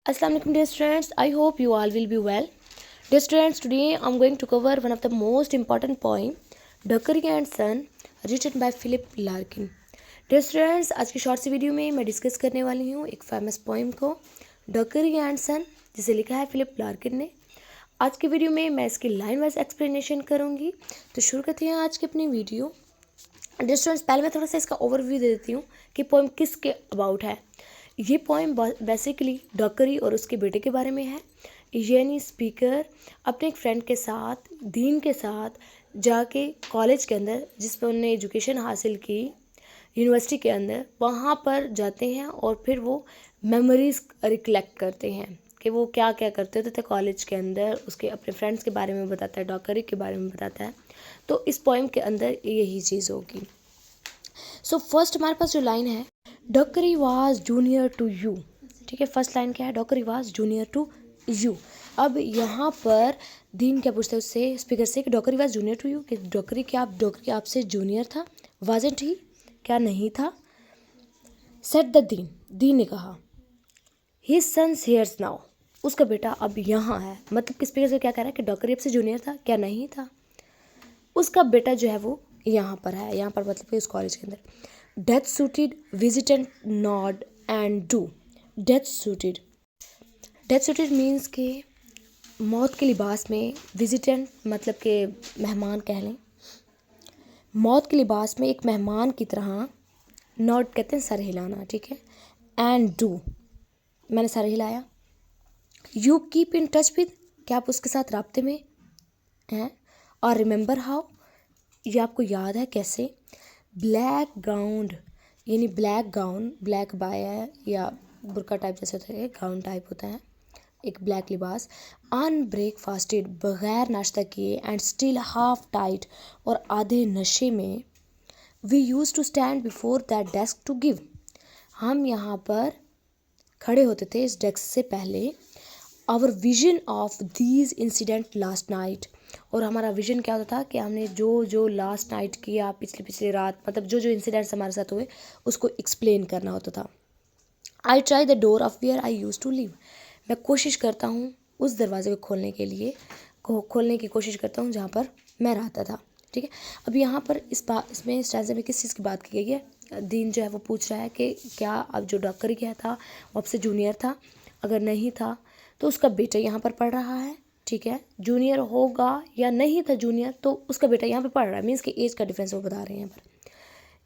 Assalamu alaikum dear students, I hope you all will be well. Dear students, today I am going to cover one of the most important poem, Dockery and Son, written by Philip Larkin. Dear students, आज की short सी video में मैं discuss करने वाली हूँ एक famous poem को, डॉकरी एंड सन, जिसे लिखा है फिलिप लार्किन ने. आज की वीडियो में मैं इसकी लाइन वाइज एक्सप्लेनेशन करूँगी. तो शुरू करते हैं आज की अपनी वीडियो. डियर स्टूडेंट्स, पहले मैं थोड़ा सा इसका ओवरव्यू दे देती हूँ कि पोइम किसके अबाउट है. ये पोइम बेसिकली डॉकरी और उसके बेटे के बारे में है. यानी स्पीकर अपने एक फ्रेंड के साथ, दीन के साथ जाके कॉलेज के अंदर, जिस पर उन्होंने एजुकेशन हासिल की यूनिवर्सिटी के अंदर, वहाँ पर जाते हैं और फिर वो मेमोरीज रिकलेक्ट करते हैं कि वो क्या क्या करते थे कॉलेज के अंदर. उसके अपने फ्रेंड्स के बारे में बताता है, डॉकरी के बारे में बताता है. तो इस पोइम के अंदर यही चीज़ होगी. सो फर्स्ट हमारे पास जो लाइन है, डॉकरी वाज जूनियर टू यू. ठीक है, फर्स्ट लाइन क्या है, डॉकरी वाज जूनियर टू यू. अब यहाँ पर दीन क्या पूछता है उससे, स्पीकर से, कि डॉकरी वाज जूनियर टू यू, कि डॉकरी आपसे जूनियर था. वाजंट ही, क्या नहीं था. सेट द दीन ने कहा. हिज सन्स हियर्स नाउ, उसका बेटा अब यहाँ है. मतलब कि स्पीकर से क्या कह रहा है कि डॉकरी आपसे जूनियर था, क्या नहीं था. उसका बेटा जो है वो यहाँ पर है. यहाँ पर मतलब कि उस कॉलेज के अंदर. Death suited visitant nod and do. Death suited means के मौत के लिबास में, विजिटेंट मतलब के मेहमान कह लें, मौत के लिबास में एक मेहमान की तरह. नॉड कहते हैं सर हिलाना. ठीक है, एंड डू, मैंने सर हिलाया. You keep in touch with, क्या आप उसके साथ राब्ते में हैं. और रिमेंबर हाउ, ये आपको याद है कैसे. ब्लैक गाउन, यानी ब्लैक गाउन, ब्लैक बाया या बुरका टाइप जैसे होता है, गाउन टाइप होता है, एक ब्लैक लिबास. अनब्रेकफास्टेड, बगैर नाश्ता किए, एंड स्टिल हाफ टाइट, और आधे नशे में. We used to stand before that desk to give, हम यहाँ पर खड़े होते थे इस डेस्क से पहले. Our vision of these incident last night, और हमारा विजन क्या होता था कि हमने जो जो लास्ट नाइट किया, पिछली रात, मतलब जो जो इंसिडेंट्स हमारे साथ हुए उसको एक्सप्लेन करना होता था. I try the door of where I used to live, मैं कोशिश करता हूँ उस दरवाजे को खोलने की कोशिश करता हूँ जहाँ पर मैं रहता था. ठीक है, अब यहाँ पर इसमें स्टैंज़ा में किस चीज़ की बात की गई है. दीन जो है वो पूछ रहा है कि क्या अब जो डॉकरी क्या था वो आपसे जूनियर था, अगर नहीं था तो उसका बेटा यहाँ पर पढ़ रहा है. ठीक है, जूनियर होगा या नहीं था जूनियर, तो उसका बेटा यहाँ पर पढ़ रहा है, मीन्स कि एज का डिफरेंस वो बता रहे हैं यहाँ पर.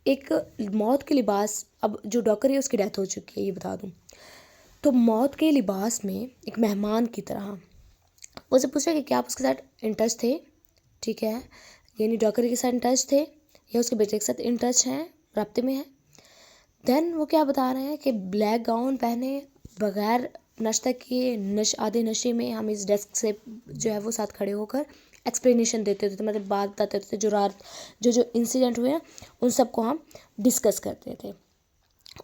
एक मौत के लिबास, अब जो डॉकरी है उसकी डेथ हो चुकी है, ये बता दूँ. तो मौत के लिबास में एक मेहमान की तरह उसे पूछा कि क्या आप उसके साथ इन टच थे. ठीक है, यानी डॉकरी के साथ इन टच थे या उसके बेटे के साथ इन टच हैं, राब्ते में हैं. देन वो क्या बता रहे हैं कि ब्लैक गाउन पहने, बगैर नाश्ता किए, आधे नशे में, हम इस डेस्क से जो है वो साथ खड़े होकर एक्सप्लेनेशन देते थे, मतलब बात बताते थे, जो इंसिडेंट हुए हैं उन सबको हम डिस्कस करते थे.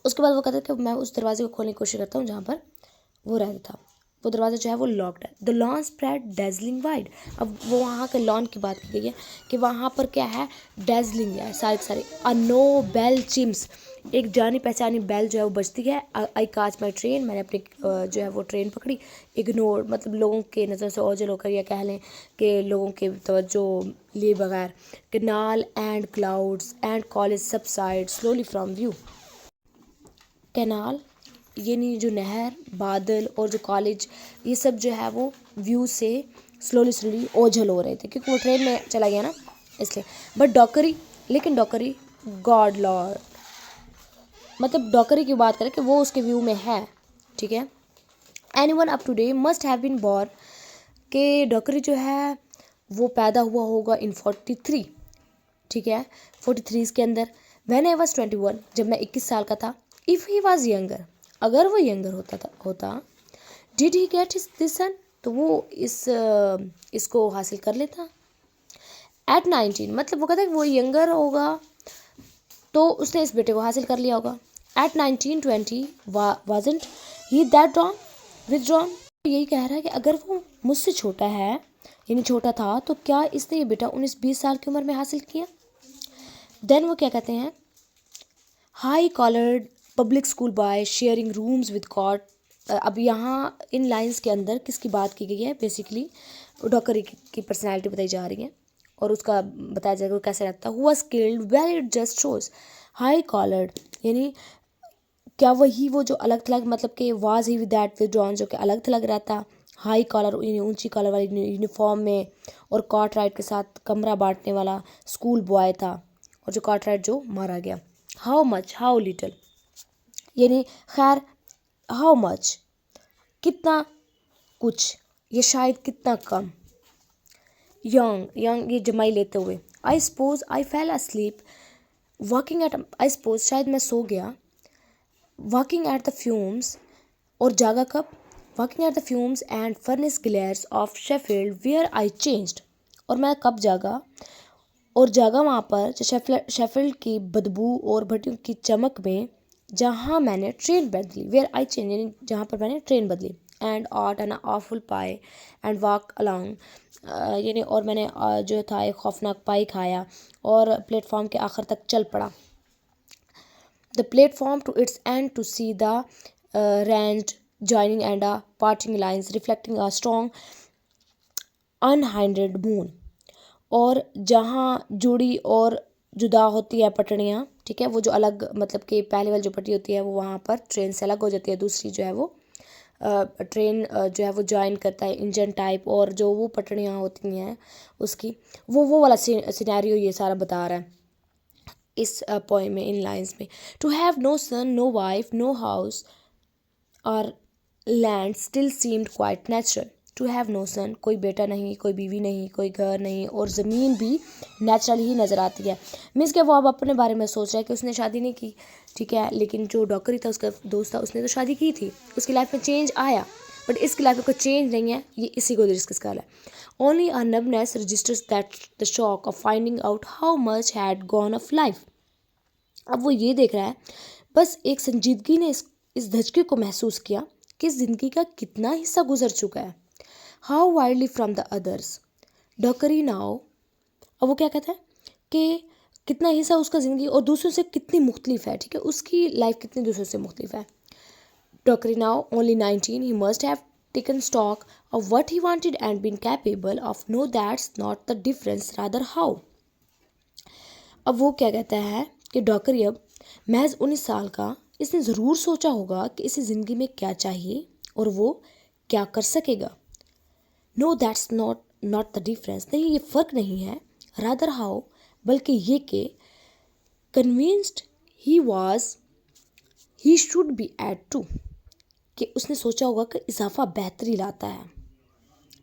उसके बाद वो कहते थे कि मैं उस दरवाजे को खोलने की कोशिश करता हूँ जहाँ पर वो रहता था. वो दरवाज़ा जो है वो लॉक्ड है. The lawn spread dazzling wide, अब वो वहाँ के लॉन की बात की गई है कि वहाँ पर क्या है, डेजलिंग है, सारे. अ नो बेल चिम्स, एक जानी पहचानी बेल जो है वो बजती है. आई काच माई ट्रेन, मैंने अपनी जो है वो ट्रेन पकड़ी. इग्नोर मतलब लोगों के नज़र से ओझल होकर, या कह लें कि लोगों के तवज्जो लिए बगैर. Canal and clouds and college subside slowly from view. Canal यानी जो नहर, बादल और जो कॉलेज, ये सब जो है वो व्यू से स्लोली ओझल हो रहे थे क्योंकि वो ट्रेन में चला गया ना, इसलिए. बट डॉकरी गॉड लॉर्ड, मतलब डॉकरी की बात करें कि वो उसके व्यू में है. ठीक है, anyone up to day must have been born, के डॉकरी जो है वो पैदा हुआ होगा इन 43. ठीक है, 43 के अंदर. व्हेन आई वाज 21, जब मैं 21 साल का था. इफ़ ही वाज यंगर, अगर वो यंगर होता. डिड ही गेट दिस सन, तो वो इसको हासिल कर लेता. एट 19, मतलब वो कहता है कि वो यंगर होगा तो उसने इस बेटे को हासिल कर लिया होगा. At 19-20 wasn't he that drawn withdrawn, यही कह रहा है कि अगर वो मुझसे छोटा है, यानी छोटा था, तो क्या इसने ये बेटा 19-20 साल की उम्र में हासिल किया. देन वो क्या कहते हैं, high collared public school boy sharing rooms with अब यहाँ इन लाइंस के अंदर किसकी बात की गई है, बेसिकली डॉकरी की पर्सनैलिटी बताई जा रही है और उसका बताया जाएगा वो कैसे रहता है। हुआ skilled well it just shows high collared, यानी क्या वही वो जो अलग थलग, मतलब कि was he with that withdrawn, जो कि अलग थलग रहता, हाई कॉलर यानी ऊंची कॉलर वाली यूनिफॉर्म में, और कॉर्टराइट के साथ कमरा बांटने वाला स्कूल बॉय था, और जो कॉर्टराइट जो मारा गया। हाउ मच, हाउ लिटिल, यानी खैर हाउ मच कितना कुछ, ये शायद कितना कम। यंग, यंग ये जमाई लेते हुए। I suppose I fell asleep walking at, I suppose शायद मैं सो गया, वॉकिंग एट द फ्यूम्स, और जागा कब, walking at the fumes and furnace glares of Sheffield where I changed, और मैं कब जागा, और जागा वहाँ पर जो शेफील्ड की बदबू और भट्टियों की चमक में जहाँ मैंने ट्रेन बदली, वेयर आई चेंज यानी जहाँ पर मैंने ट्रेन बदली, and ought an awful pie and walk along, यानी और मैंने जो था एक खौफनाक पाई खाया और प्लेटफॉर्म के आखिर तक चल पड़ा। The platform to its end to see the ranged joining and a parting lines reflecting a strong unhindered moon, और जहाँ जुड़ी और जुदा होती है पटड़ियाँ, ठीक है, वो जो अलग, मतलब कि पहले वाली जो पटड़ी होती है वो वहाँ पर ट्रेन से अलग हो जाती है, दूसरी जो है वो ट्रेन जो है वो ज्वाइन करता है इंजन टाइप, और जो वो पटड़ियाँ होती हैं उसकी वो वाला सिनेरियो ये सारा बता रहा है इस पोएम में, इन लाइंस में। To have no son, no wife, no house और land still seemed quite natural. To have no son, कोई बेटा नहीं, कोई बीवी नहीं, कोई घर नहीं, और ज़मीन भी नेचुरल ही नज़र आती है। मीन्स कि वो अब अपने बारे में सोच रहा है कि उसने शादी नहीं की, ठीक है, लेकिन जो डॉकरी था उसका दोस्त था उसने तो शादी की थी, उसकी लाइफ में चेंज आया, बट इसकी लाइफ में कोई चेंज नहीं है, ये इसी को डिस्कस कर रहा है। Only a numbness registers that the shock of finding out how much had gone of life. अब वो ये देख रहा है, बस एक संजीदगी ने इस धचके को महसूस किया कि ज़िंदगी का कितना हिस्सा गुजर चुका है। How widely from the others Dockery now, अब वो क्या कहता है कि कितना हिस्सा उसका ज़िंदगी और दूसरों से कितनी मुख्तलिफ है, ठीक है, उसकी लाइफ कितनी दूसरों से मुख्तलिफ है। Dockery now only 19, he must have taken stock of what he wanted and been capable of know that's not the difference rather how। अब वो क्या कहता है कि डॉकरी अब महज 19 साल का, इसने ज़रूर सोचा होगा कि इसे ज़िंदगी में क्या चाहिए और वो क्या कर सकेगा। No that's not the difference, नहीं ये फ़र्क नहीं है, रादर हाउ, बल्कि ये कि convinced he was he should be added to, कि उसने सोचा होगा कि इजाफा बेहतरी लाता है,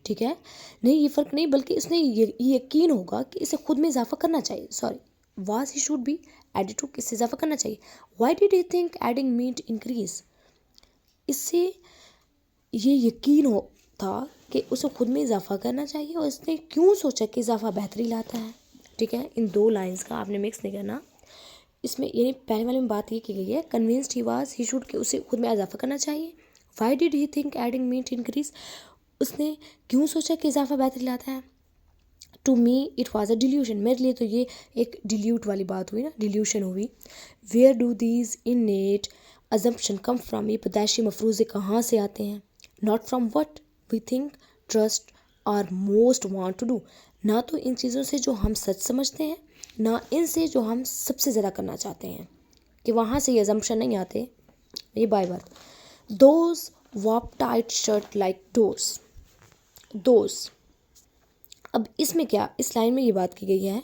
ठीक है, नहीं ये फ़र्क नहीं, बल्कि उसने ये यकीन होगा कि इसे खुद में इजाफा करना चाहिए, sorry was he should be added to, किससे इजाफा करना चाहिए। Why did he think adding meat increase, इससे ये यकीन हो था कि उसे खुद में इजाफा करना चाहिए, और इसने क्यों सोचा कि इजाफा बेहतरी लाता है, ठीक है। इन दो लाइंस का आपने मिक्स नहीं करना, इसमें यानी पहले वाले में बात ये की गई है convinced he was he should, कि उसे खुद में इजाफा करना चाहिए। Why did he think adding meat increase, उसने क्यों सोचा कि इजाफा बेहतरी लाता है। To me it was a delusion, मेरे लिए तो ये एक डिल्यूट वाली बात हुई ना, डिल्यूशन हुई। Where do these innate assumption come from, ये पैदाइशी मफरूज़े कहाँ से आते हैं। Not from what we think trust और मोस्ट वांट टू डू, ना तो इन चीज़ों से जो हम सच समझते हैं, ना इनसे जो हम सबसे ज़्यादा करना चाहते हैं, कि वहाँ से ये अजम्पशन नहीं आते। ये by bar those warp tight shut like doors, those, अब इसमें क्या, इस लाइन में ये बात की गई है,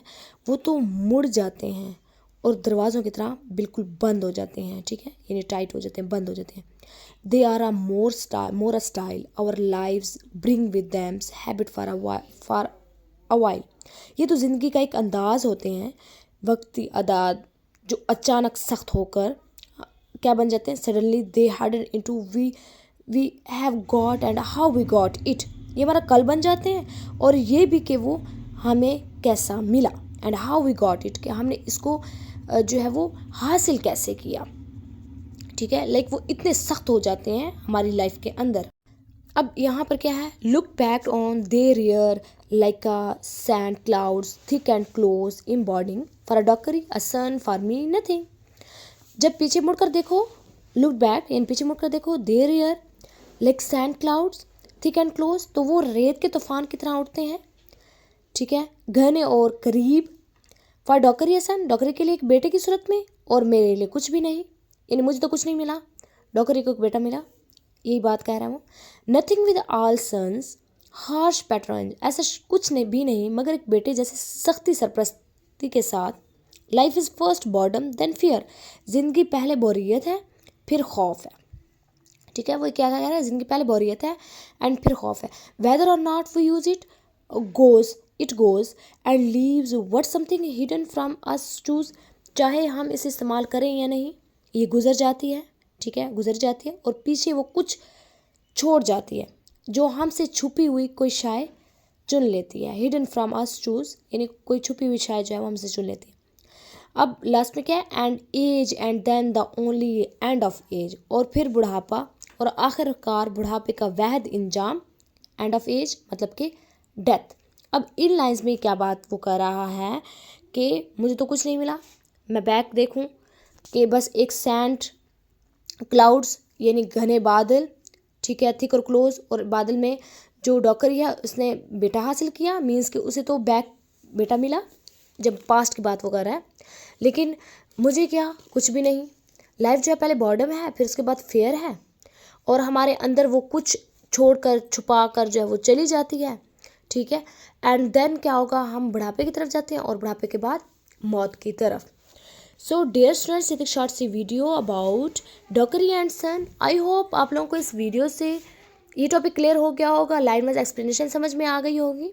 वो तो मुड़ जाते हैं और दरवाज़ों की तरह बिल्कुल बंद हो जाते हैं, ठीक है, यानी टाइट हो जाते हैं, बंद हो जाते हैं। They are a more a style our lives bring with them's habit for a while, ये तो ज़िंदगी का एक अंदाज़ होते हैं, वक्ती अदाद जो अचानक सख्त होकर क्या बन जाते हैं, suddenly they harden into we have got and how we got it, ये हमारा कल बन जाते हैं, और ये भी कि वो हमें कैसा मिला, and how we got it, कि हमने इसको जो है वो हासिल कैसे किया, ठीक है, लाइक वो इतने सख्त हो जाते हैं हमारी लाइफ के अंदर। अब यहाँ पर क्या है, look back on they rear like a sand clouds thick and close embodying for a Dockery a son for me nothing. जब पीछे मुड़कर देखो, लुक बैक यानी पीछे मुड़कर देखो, they rear like sand clouds thick and close, तो वो रेत के तूफान की तरह उठते हैं, ठीक है, घने और करीब। फॉर डॉकर या सन, डॉकरी के लिए एक बेटे की सूरत में, और मेरे लिए कुछ भी नहीं, यानी मुझे तो कुछ नहीं मिला, डॉकरी को एक बेटा मिला, यही बात कह रहा है वो। Nothing with all sons harsh pattern, ऐसा कुछ नहीं भी नहीं मगर एक बेटे जैसे सख्ती सरपरस्ती के साथ। Life is first boredom then fear, जिंदगी पहले बोरियत है फिर खौफ है, ठीक है, वो क्या कह रहा है, जिंदगी पहले बोरियत है एंड फिर खौफ है। वेदर और not we use it goes and leaves what something hidden from us choose, चाहे हम इसे इस्तेमाल करें या नहीं, ये गुजर जाती है, ठीक है, गुजर जाती है, और पीछे वो कुछ छोड़ जाती है जो हमसे छुपी हुई कोई शाय चुन लेती है। हिडन फ्रॉम अस चूज, यानी कोई छुपी हुई शाय जो है वो हमसे चुन लेती है। अब लास्ट में क्या है, and age and then the only end of age, और फिर बुढ़ापा और आखिरकार बुढ़ापे का वहद इंजाम, एंड ऑफ एज मतलब कि डेथ। अब इन लाइंस में क्या बात वो कर रहा है कि मुझे तो कुछ नहीं मिला, मैं बैक देखूं कि बस एक सैंड क्लाउड्स यानी घने बादल, ठीक है, थिक और क्लोज, और बादल में जो डॉकरी है उसने बेटा हासिल किया, मीन्स कि उसे तो बैक बेटा मिला, जब पास्ट की बात वो कर रहा है। लेकिन मुझे क्या, कुछ भी नहीं। लाइफ जो है पहले बॉर्डम है फिर उसके बाद फेयर है, और हमारे अंदर वो कुछ छोड़कर छुपा कर जो है वो चली जाती है, ठीक है, एंड देन क्या होगा, हम बुढ़ापे की तरफ जाते हैं और बुढ़ापे के बाद मौत की तरफ। सो डियर स्टूडेंट्स, एक शॉर्ट सी video about Dockery and son. I hope आप लोगों को इस वीडियो से ये टॉपिक क्लियर हो गया होगा, लाइन वाइज एक्सप्लेनेशन समझ में आ गई होगी।